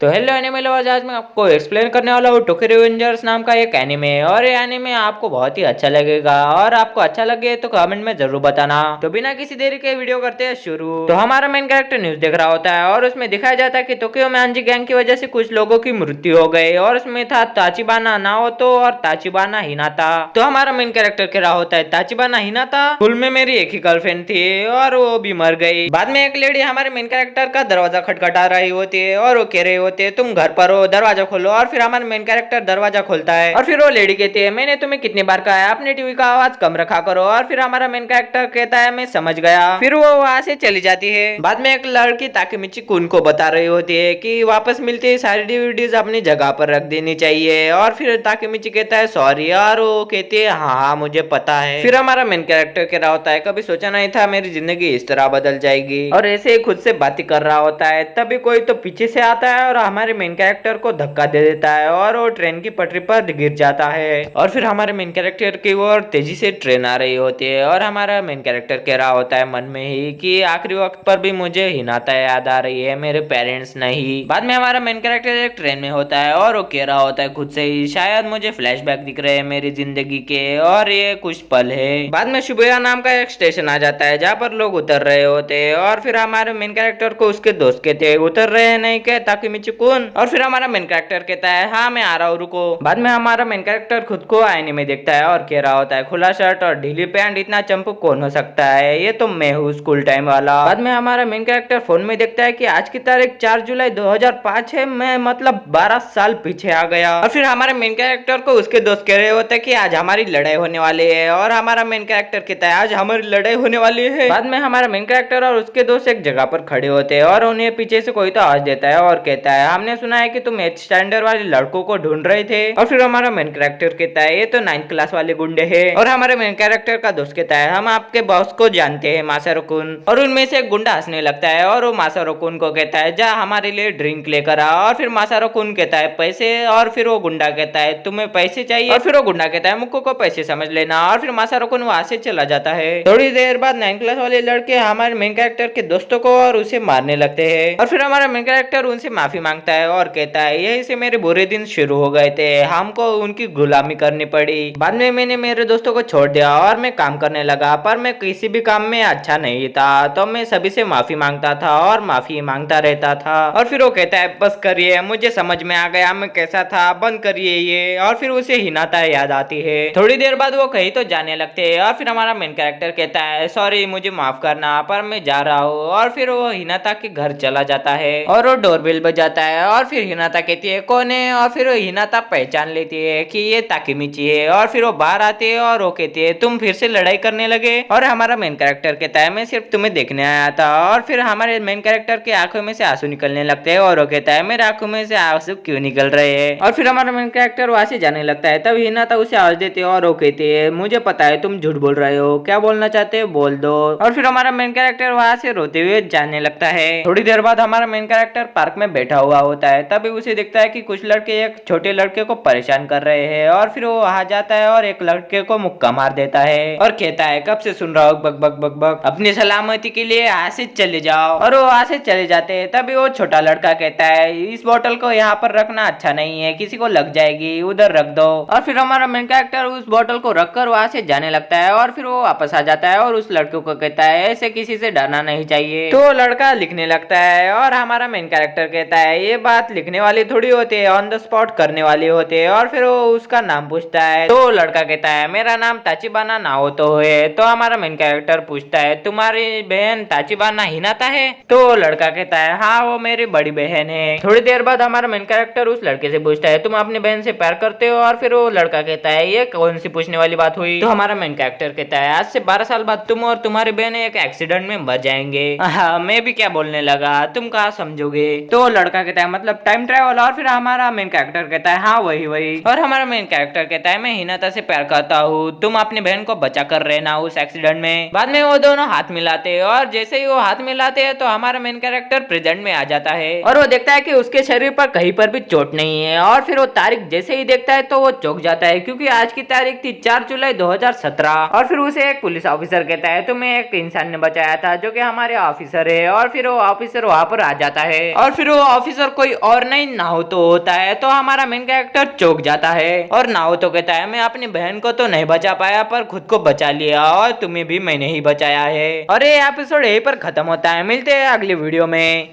तो hello anime lovers, आज मैं आपको एक्सप्लेन करने वाला हूँ टोक्यो रिवेंजर्स नाम का एक एनिमे। और ये एनिमे आपको बहुत ही अच्छा लगेगा और आपको अच्छा लगे तो कमेंट में जरूर बताना। तो बिना किसी देरी के वीडियो करते हैं शुरू। तो हमारा मेन कैरेक्टर न्यूज देख रहा होता है और उसमें दिखाया जाता है कि टोक्यो में आंजी गैंग की वजह से कुछ लोगों की मृत्यु हो गई और उसमें था ताचिबाना नाओतो और ताचिबाना हिनाता। तो हमारा मेन कैरेक्टर कह रहा होता है ताचिबाना हिनाता स्कूल में मेरी एक ही गर्लफ्रेंड थी और वो भी मर गई। बाद में एक लेडी हमारे मेन कैरेक्टर का दरवाजा खटखटा रही होती है और वो कह रही होते हैं तुम घर पर हो, दरवाजा खोलो। और फिर हमारा मेन कैरेक्टर दरवाजा खोलता है और फिर वो लेडी कहती है मैंने तुम्हें कितनी बार कहा है अपने टीवी का आवाज कम रखा करो। और फिर हमारा मेन कैरेक्टर कहता है मैं समझ गया। फिर वो वहां से चली जाती है। बाद में एक लड़की ताकेमिची कुन को बता रही होती है कि वापस मिलते ही सारी डीवीडीज अपनी जगह पर रख देनी चाहिए। और फिर ताकेमिची कहता है सॉरी और वो कहती है हाँ मुझे पता है। फिर हमारा मेन कैरेक्टर कह रहा होता है कभी सोचा नहीं था मेरी जिंदगी इस तरह बदल जाएगी। और ऐसे ही खुद से बातें कर रहा होता है तभी कोई तो पीछे से आता है और हमारे मेन कैरेक्टर को धक्का दे देता है और वो ट्रेन की पटरी पर गिर जाता है। और फिर हमारे मेन कैरेक्टर की ओर तेजी से ट्रेन आ रही होती है और हमारा मेन कैरेक्टर कह रहा होता है मन में ही कि आखिरी वक्त पर भी मुझे हिनाता याद आ रही है, मेरे पेरेंट्स नहीं। बाद में हमारा मेन कैरेक्टर एक ट्रेन में होता है और वो कह रहा होता है खुद से ही शायद मुझे फ्लैशबैक दिख रहे हैं मेरी जिंदगी के और ये कुछ पल है। बाद में शिबुया नाम का एक स्टेशन आ जाता है जहाँ पर लोग उतर रहे होते हैं और फिर हमारे मेन कैरेक्टर को उसके दोस्त कहते हैं उतर रहे हैं नहीं क्या ताकेमिची कुन। और फिर हमारा मेन कैरेक्टर कहता है हाँ मैं आ रहा हूँ रुको। बाद में हमारा मेन कैरेक्टर खुद को आईने में देखता है और कह रहा होता है खुला शर्ट और ढीली पैंट इतना चंपक कौन हो सकता है, ये तो मैं हूँ स्कूल टाइम वाला। बाद में हमारा मेन कैरेक्टर फोन में देखता है कि आज की तारीख 4 जुलाई 2005 है, मैं मतलब 12 साल पीछे आ गया। और फिर हमारे मेन कैरेक्टर को उसके दोस्त कह रहे होते हैं कि आज हमारी लड़ाई होने वाली है और हमारा मेन कैरेक्टर कहता है आज हमारी लड़ाई होने वाली है। बाद में हमारा मेन कैरेक्टर और उसके दोस्त एक जगह पर खड़े होते हैं और उन्हें पीछे से कोई तो आवाज देता है और कहता है हमने सुना है कि तुम 8th स्टैंडर्ड वाले लड़कों को ढूंढ रहे थे। और फिर हमारा मेन कैरेक्टर कहता है ये तो 9th क्लास वाले गुंडे हैं। और हमारे मेन कैरेक्टर का दोस्त कहता है हम आपके बॉस को जानते हैं मासारो कुन। और उनमें से एक गुंडा हंसने लगता है और वो मासारो कुन को कहता है जा हमारे लिए ड्रिंक लेकर आ। और फिर मासारो कुन कहता है पैसे। और फिर वो गुंडा कहता है तुम्हें पैसे चाहिए। और फिर वो गुंडा कहता है मुक्को को पैसे समझ लेना। और फिर मासारो कुन वहां से चला जाता है। थोड़ी देर बाद 9th क्लास वाले लड़के हमारे मेन कैरेक्टर के दोस्तों को और उसे मारने लगते हैं। और फिर हमारा मेन कैरेक्टर उनसे माफी मांगता है और कहता है यही से मेरे बुरे दिन शुरू हो गए थे, हमको उनकी गुलामी करनी पड़ी। बाद में मैंने मेरे दोस्तों को छोड़ दिया और मैं काम करने लगा पर मैं किसी भी काम में अच्छा नहीं था तो मैं सभी से माफी मांगता था और माफी मांगता रहता था। और फिर वो कहता है बस करिए मुझे समझ में आ गया मैं कैसा था, बंद करिए ये। और फिर उसे हिनाता याद आती है। थोड़ी देर बाद वो कहीं तो जाने लगते हैं और फिर हमारा मेन कैरेक्टर कहता है सॉरी मुझे माफ करना पर मैं जा रहा हूँ। और फिर वो हिनाता के घर चला जाता है और वो डोरबेल बजाता है और फिर हिनाता कहती है कौन है। और फिर वो हिनाता पहचान लेती है कि ये ताकेमिची है। और फिर वो बाहर आती है और वो कहती है तुम फिर से लड़ाई करने लगे। और हमारा मेन कैरेक्टर कहता है मैं सिर्फ तुम्हें देखने आया था। और फिर हमारे मेन कैरेक्टर की आंखों में से आंसू निकलने लगते हैं और वो कहता है मेरे आंखों में से आंसू क्यों निकल रहे हैं। और फिर हमारा मेन कैरेक्टर वहां से जाने लगता है तब हिनाता उसे आवाज देती है और वो कहती है मुझे पता है तुम झूठ बोल रहे हो, क्या बोलना चाहते हो बोल दो। और फिर हमारा मेन कैरेक्टर वहां से रोते हुए जाने लगता है। थोड़ी देर बाद हमारा मेन कैरेक्टर पार्क में बैठा हुआ होता है तभी उसे दिखता है कि कुछ लड़के एक छोटे लड़के को परेशान कर रहे हैं। और फिर वो वहां जाता है और एक लड़के को मुक्का मार देता है और कहता है कब से सुन रहा हूँ बक बक बक बक, अपनी सलामती के लिए यहाँ से चले जाओ। और वो वहां से चले जाते हैं तभी वो छोटा लड़का कहता है इस बोतल को यहाँ पर रखना अच्छा नहीं है, किसी को लग जाएगी, उधर रख दो। और फिर हमारा मेन कैरेक्टर उस बोतल को रखकर वहां से जाने लगता है और फिर वो वापस आ जाता है और उस लड़के को कहता है ऐसे किसी से डरना नहीं चाहिए। तो लड़का लिखने लगता है और हमारा मेन कैरेक्टर कहता है ये बात लिखने वाली थोड़ी होती है, ऑन द स्पॉट करने वाली होती है। और फिर वो उसका नाम पूछता है तो लड़का कहता है मेरा नाम ताचिबाना नाओतो है। तो हमारा मेन कैरेक्टर पूछता है तुम्हारी बहन ताचिबाना हिनाता है। तो लड़का कहता है हाँ वो मेरी बड़ी बहन है। थोड़ी देर बाद हमारा मेन कैरेक्टर उस लड़के से पूछता है तुम अपनी बहन से प्यार करते हो। और फिर वो लड़का कहता है ये कौन सी पूछने वाली बात हुई। तो हमारा मेन कैरेक्टर कहता है आज से 12 साल बाद तुम और तुम्हारी बहन एक एक्सीडेंट में मर जाएंगे। मैं भी क्या बोलने लगा, तुम कहा समझोगे। तो लड़का कहता है मतलब टाइम ट्रेवल। और फिर हमारा मेन कैरेक्टर कहता है हाँ वही वही। और हमारा मेन कैरेक्टर कहता है मैं हिनाता से प्यार करता हूँ, तुम अपनी बहन को बचा कर रहना उस एक्सीडेंट में। बाद में वो दोनों हाथ मिलाते हैं और जैसे ही वो हाथ मिलाते हैं तो हमारा मेन कैरेक्टर प्रेजेंट में आ जाता है और वो देखता है कि उसके शरीर पर कहीं पर भी चोट नहीं है। और फिर वो तारीख जैसे ही देखता है तो वो चौंक जाता है क्योंकि आज की तारीख थी 4 जुलाई 2017। और फिर उसे एक पुलिस ऑफिसर कहता है तुम्हें एक इंसान ने बचाया था जो कि हमारे ऑफिसर है। और फिर वो ऑफिसर वहां पर आ जाता है और फिर वो ऑफिसर कोई और नहीं नारुतो होता है। तो हमारा मेन कैरेक्टर चौंक जाता है और नारुतो कहता है मैं अपनी बहन को तो नहीं बचा पाया पर खुद को बचा लिया और तुम्हें भी मैंने ही बचाया है। और ये एपिसोड यहीं पर खत्म होता है। मिलते हैं अगली वीडियो में।